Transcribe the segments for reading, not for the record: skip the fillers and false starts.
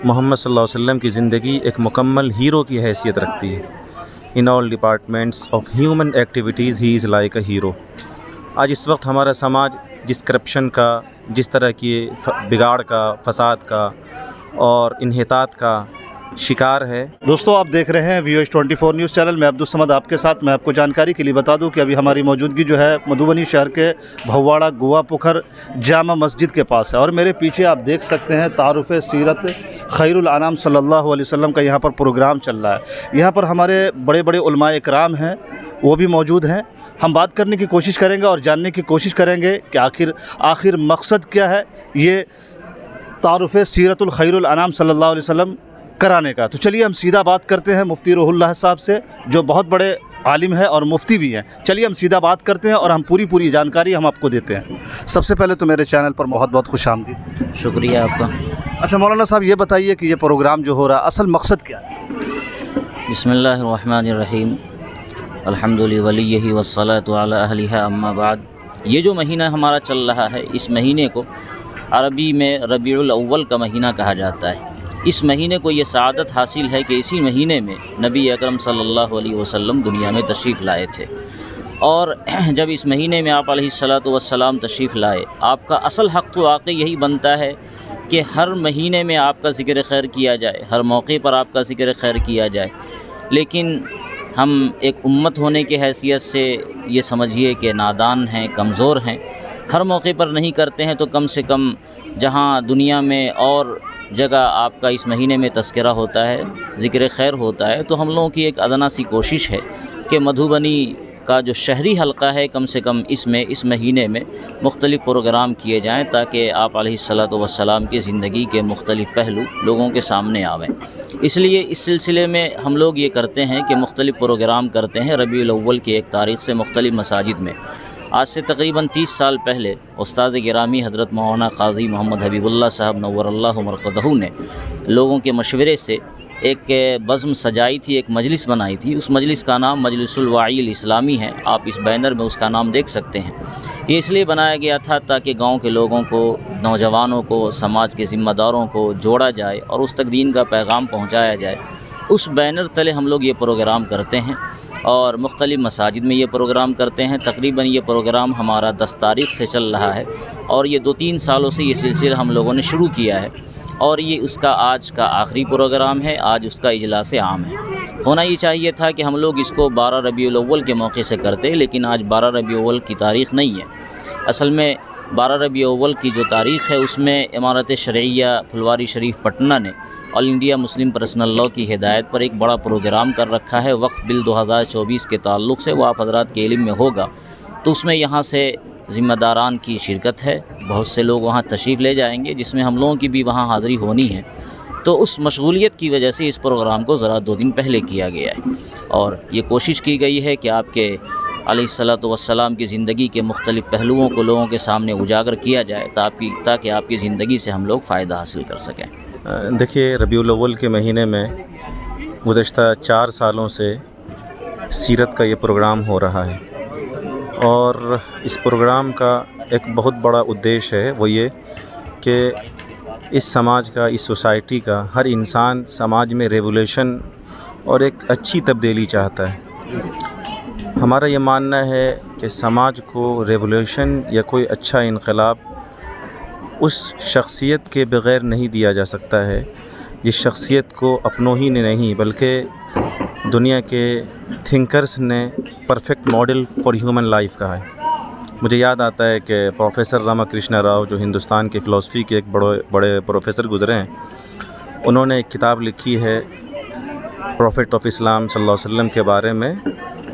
محمد صلی اللہ علیہ وسلم کی زندگی ایک مکمل ہیرو کی حیثیت رکھتی ہے۔ In all departments of human activities he is like a hero. آج اس وقت ہمارا سماج جس کرپشن کا، جس طرح کی بگاڑ کا، فساد کا اور انحطاط کا شکار ہے۔ دوستو آپ دیکھ رہے ہیں وی ایچ 24 نیوز چینل میں عبدالصمد آپ کے ساتھ۔ میں آپ کو جانکاری کے لیے بتا دوں کہ ابھی ہماری موجودگی جو ہے مدھوبنی شہر کے بھواڑا گوا پکھر جامع مسجد کے پاس ہے، اور میرے پیچھے آپ دیکھ سکتے ہیں تعارف سیرت خیر الانام صلی اللہ علیہ وسلم کا یہاں پر پروگرام چل رہا ہے۔ یہاں پر ہمارے بڑے بڑے علماء اکرام ہیں، وہ بھی موجود ہیں۔ ہم بات کرنے کی کوشش کریں گے اور جاننے کی کوشش کریں گے کہ آخر مقصد کیا ہے یہ تعارف سیرت الخیر الانام صلی اللہ علیہ وسلم کرانے کا۔ تو چلیے ہم سیدھا بات کرتے ہیں مفتی روح اللہ صاحب سے، جو بہت بڑے عالم ہیں اور مفتی بھی ہیں۔ چلیے ہم سیدھا بات کرتے ہیں اور ہم پوری جانکاری ہم آپ کو دیتے ہیں۔ سب سے پہلے تو میرے چینل پر بہت خوش آمدید۔ شکریہ آپ کا۔ اچھا مولانا صاحب یہ بتائیے کہ یہ پروگرام جو ہو رہا ہے اصل مقصد کیا ہے؟ بسم اللہ الرحمن الرحیم، الحمد لولیہ والصلاۃ علی اہلہا، اما بعد۔ یہ جو مہینہ ہمارا چل رہا ہے، اس مہینے کو عربی میں ربیع الاول کا مہینہ کہا جاتا ہے۔ اس مہینے کو یہ سعادت حاصل ہے کہ اسی مہینے میں نبی اکرم صلی اللہ علیہ وسلم دنیا میں تشریف لائے تھے، اور جب اس مہینے میں آپ علیہ الصلاۃ والسلام تشریف لائے، آپ کا اصل حق تو واقعی یہی بنتا ہے کہ ہر مہینے میں آپ کا ذکر خیر کیا جائے، ہر موقع پر آپ کا ذکر خیر کیا جائے، لیکن ہم ایک امت ہونے کی حیثیت سے یہ سمجھیے کہ نادان ہیں، کمزور ہیں، ہر موقع پر نہیں کرتے ہیں، تو کم سے کم جہاں دنیا میں اور جگہ آپ کا اس مہینے میں تذکرہ ہوتا ہے، ذکر خیر ہوتا ہے، تو ہم لوگوں کی ایک ادنا سی کوشش ہے کہ مدھوبنی کا جو شہری حلقہ ہے کم سے کم اس مہینے میں مختلف پروگرام کیے جائیں، تاکہ آپ علیہ الصلاۃ والسلام کی زندگی کے مختلف پہلو لوگوں کے سامنے آویں۔ اس لیے اس سلسلے میں ہم لوگ یہ کرتے ہیں کہ مختلف پروگرام کرتے ہیں ربیع الاول کی ایک تاریخ سے مختلف مساجد میں۔ آج سے تقریباً 30 سال پہلے استاذ گرامی حضرت مولانا قاضی محمد حبیب اللہ صاحب نور اللہ مرقدہ نے لوگوں کے مشورے سے ایک بزم سجائی تھی، ایک مجلس بنائی تھی۔ اس مجلس کا نام مجلس الوعی الاسلامی ہے، آپ اس بینر میں اس کا نام دیکھ سکتے ہیں۔ یہ اس لیے بنایا گیا تھا تاکہ گاؤں کے لوگوں کو، نوجوانوں کو، سماج کے ذمہ داروں کو جوڑا جائے اور اس تک دین کا پیغام پہنچایا جائے۔ اس بینر تلے ہم لوگ یہ پروگرام کرتے ہیں اور مختلف مساجد میں یہ پروگرام کرتے ہیں۔ تقریباً یہ پروگرام ہمارا 10 تاریخ سے چل رہا ہے، اور یہ 2-3 سالوں سے یہ سلسلہ ہم لوگوں نے شروع کیا ہے، اور یہ اس کا آج کا آخری پروگرام ہے، آج اس کا اجلاس عام ہے۔ ہونا یہ چاہیے تھا کہ ہم لوگ اس کو 12 ربیع الاول کے موقع سے کرتے، لیکن آج 12 ربیع الاول کی تاریخ نہیں ہے۔ اصل میں 12 ربیع الاول کی جو تاریخ ہے اس میں امارت شرعیہ پھلواری شریف پٹنہ نے آل انڈیا مسلم پرسنل لاء کی ہدایت پر ایک بڑا پروگرام کر رکھا ہے وقف بل 2024 کے تعلق سے۔ وہ آپ حضرات کے علم میں ہوگا، تو اس میں یہاں سے ذمہ داران کی شرکت ہے، بہت سے لوگ وہاں تشریف لے جائیں گے، جس میں ہم لوگوں کی بھی وہاں حاضری ہونی ہے۔ تو اس مشغولیت کی وجہ سے اس پروگرام کو ذرا 2 دن پہلے کیا گیا ہے، اور یہ کوشش کی گئی ہے کہ آپ کے علیہ الصلاۃ والسلام کی زندگی کے مختلف پہلوؤں کو لوگوں کے سامنے اجاگر کیا جائے، تاکہ آپ کی زندگی سے ہم لوگ فائدہ حاصل کر سکیں۔ دیکھیے ربیع الاول کے مہینے میں گزشتہ 4 سالوں سے سیرت کا یہ پروگرام ہو رہا ہے، اور اس پروگرام کا ایک بہت بڑا ادیش ہے، وہ یہ کہ اس سماج کا، اس سوسائٹی کا ہر انسان سماج میں ریولیوشن اور ایک اچھی تبدیلی چاہتا ہے۔ ہمارا یہ ماننا ہے کہ سماج کو ریولیوشن یا کوئی اچھا انقلاب اس شخصیت کے بغیر نہیں دیا جا سکتا ہے جس شخصیت کو اپنوں ہی نے نہیں بلکہ دنیا کے تھنکرز نے perfect model for human life کہا ہے۔ مجھے یاد آتا ہے کہ پروفیسر راما کرشنا راؤ، جو ہندوستان کے فلسفی کے ایک بڑے پروفیسر گزرے ہیں، انہوں نے ایک کتاب لکھی ہے پروفیٹ آف اسلام صلی اللہ علیہ وسلم کے بارے میں،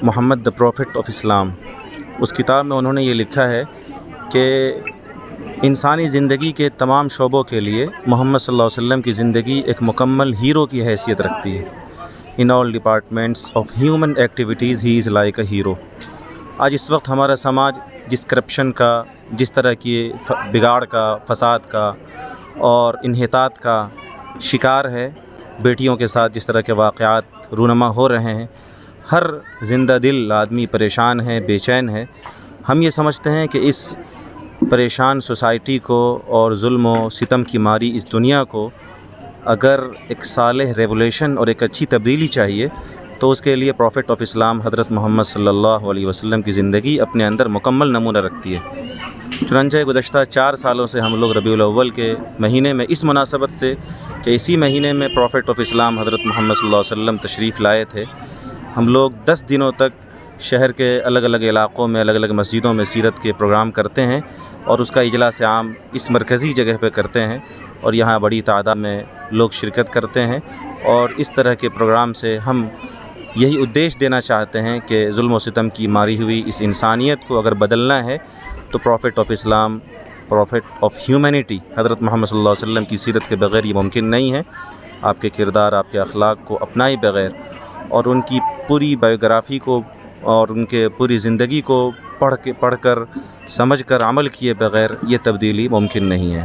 محمد دا پروفیٹ آف اسلام۔ اس کتاب میں انہوں نے یہ لکھا ہے کہ انسانی زندگی کے تمام شعبوں کے لیے محمد صلی اللہ علیہ وسلم کی زندگی ایک مکمل ہیرو کی حیثیت رکھتی ہے۔ In all departments of human activities he is like a hero. آج اس وقت ہمارا سماج جس کرپشن کا، جس طرح کی بگاڑ کا، فساد کا اور انحطاط کا شکار ہے، بیٹیوں کے ساتھ جس طرح کے واقعات رونما ہو رہے ہیں، ہر زندہ دل آدمی پریشان ہے، بے چین ہے۔ ہم یہ سمجھتے ہیں کہ اس پریشان سوسائٹی کو اور ظلم و ستم کی ماری اس دنیا کو اگر ایک صالح ریولیوشن اور ایک اچھی تبدیلی چاہیے تو اس کے لیے پروفٹ آف اسلام حضرت محمد صلی اللہ علیہ وسلم کی زندگی اپنے اندر مکمل نمونہ رکھتی ہے۔ چنانچہ گزشتہ 4 سالوں سے ہم لوگ ربیع الاول کے مہینے میں اس مناسبت سے کہ اسی مہینے میں پروفٹ آف اسلام حضرت محمد صلی اللہ علیہ وسلم تشریف لائے تھے، ہم لوگ 10 دنوں تک شہر کے الگ الگ علاقوں میں الگ الگ مسجدوں میں سیرت کے پروگرام کرتے ہیں اور اس کا اجلاس عام اس مرکزی جگہ پہ کرتے ہیں اور یہاں بڑی تعداد میں لوگ شرکت کرتے ہیں، اور اس طرح کے پروگرام سے ہم یہی ادیش دینا چاہتے ہیں کہ ظلم و ستم کی ماری ہوئی اس انسانیت کو اگر بدلنا ہے تو prophet of Islam, prophet of humanity حضرت محمد صلی اللہ علیہ وسلم کی سیرت کے بغیر یہ ممکن نہیں ہے۔ آپ کے کردار، آپ کے اخلاق کو اپنائے بغیر اور ان کی پوری بایوگرافی کو اور ان کے پوری زندگی کو پڑھ کر سمجھ کر عمل کیے بغیر یہ تبدیلی ممکن نہیں ہے۔